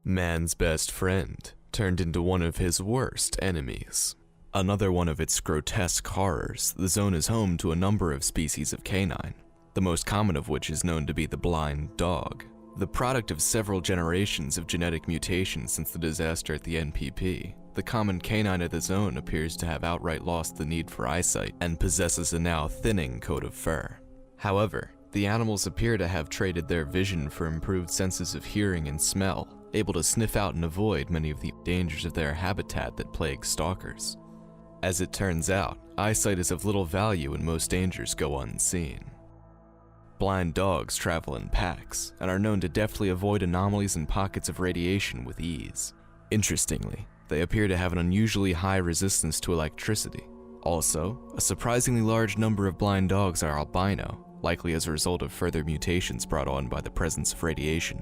Man's best friend turned into one of his worst enemies. Another one of its grotesque horrors, the zone is home to a number of species of canine, the most common of which is known to be the blind dog. The product of several generations of genetic mutations since the disaster at the NPP, the common canine of the zone appears to have outright lost the need for eyesight and possesses a now thinning coat of fur. However, the animals appear to have traded their vision for improved senses of hearing and smell, able to sniff out and avoid many of the dangers of their habitat that plague stalkers. As it turns out, eyesight is of little value when most dangers go unseen. Blind dogs travel in packs and are known to deftly avoid anomalies and pockets of radiation with ease. Interestingly, they appear to have an unusually high resistance to electricity. Also, a surprisingly large number of blind dogs are albino, likely as a result of further mutations brought on by the presence of radiation.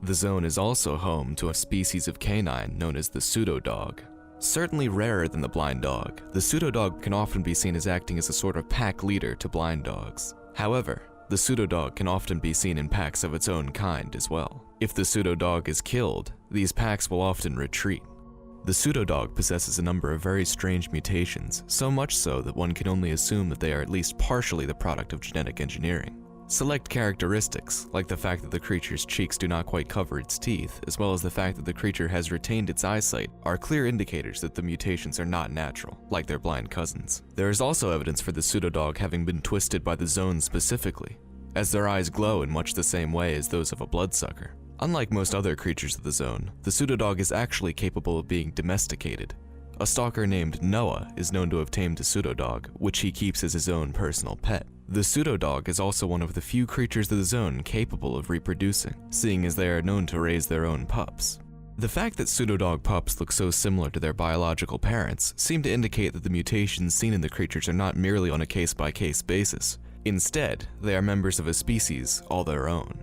The zone is also home to a species of canine known as the Pseudodog. Certainly rarer than the blind dog, the Pseudodog can often be seen as acting as a sort of pack leader to blind dogs. However, the Pseudodog can often be seen in packs of its own kind as well. If the Pseudodog is killed, these packs will often retreat. The Pseudodog possesses a number of very strange mutations, so much so that one can only assume that they are at least partially the product of genetic engineering. Select characteristics, like the fact that the creature's cheeks do not quite cover its teeth, as well as the fact that the creature has retained its eyesight, are clear indicators that the mutations are not natural, like their blind cousins. There is also evidence for the Pseudodog having been twisted by the zone specifically, as their eyes glow in much the same way as those of a bloodsucker. Unlike most other creatures of the zone, the Pseudodog is actually capable of being domesticated. A stalker named Noah is known to have tamed a Pseudodog, which he keeps as his own personal pet. The Pseudodog is also one of the few creatures of the zone capable of reproducing, seeing as they are known to raise their own pups. The fact that Pseudodog pups look so similar to their biological parents seem to indicate that the mutations seen in the creatures are not merely on a case-by-case basis. Instead, they are members of a species all their own.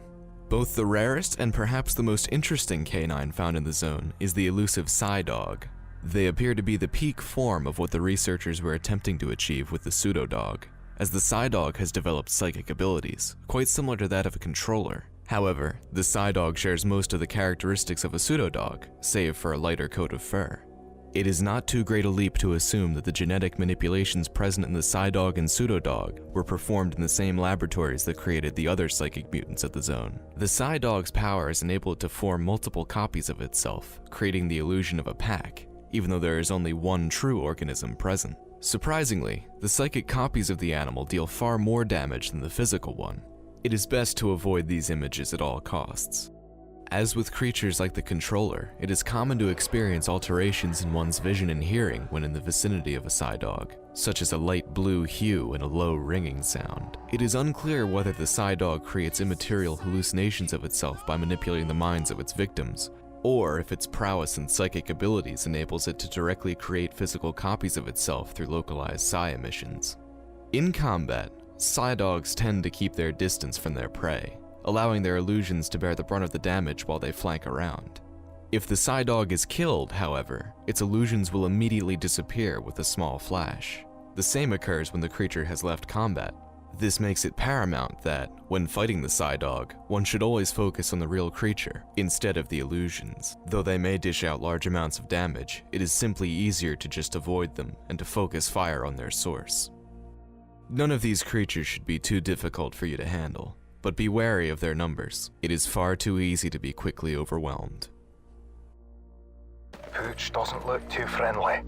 Both the rarest and perhaps the most interesting canine found in the zone is the elusive Psy-Dog. They appear to be the peak form of what the researchers were attempting to achieve with the Pseudodog, as the Psy-Dog has developed psychic abilities, quite similar to that of a controller. However, the Psy-Dog shares most of the characteristics of a Pseudodog, save for a lighter coat of fur. It is not too great a leap to assume that the genetic manipulations present in the Psy-Dog and Pseudodog were performed in the same laboratories that created the other psychic mutants at the zone. The Psy-Dog's powers enable it to form multiple copies of itself, creating the illusion of a pack, even though there is only one true organism present. Surprisingly, the psychic copies of the animal deal far more damage than the physical one. It is best to avoid these images at all costs. As with creatures like the controller, it is common to experience alterations in one's vision and hearing when in the vicinity of a Psy-Dog, such as a light blue hue and a low ringing sound. It is unclear whether the Psy-Dog creates immaterial hallucinations of itself by manipulating the minds of its victims, or if its prowess and psychic abilities enables it to directly create physical copies of itself through localized psi emissions. In combat, Psy-Dogs tend to keep their distance from their prey, allowing their illusions to bear the brunt of the damage while they flank around. If the Psy-Dog is killed, however, its illusions will immediately disappear with a small flash. The same occurs when the creature has left combat. This makes it paramount that, when fighting the Psy-Dog, one should always focus on the real creature, instead of the illusions. Though they may dish out large amounts of damage, it is simply easier to just avoid them and to focus fire on their source. None of these creatures should be too difficult for you to handle, but be wary of their numbers. It is far too easy to be quickly overwhelmed. Pooch doesn't look too friendly.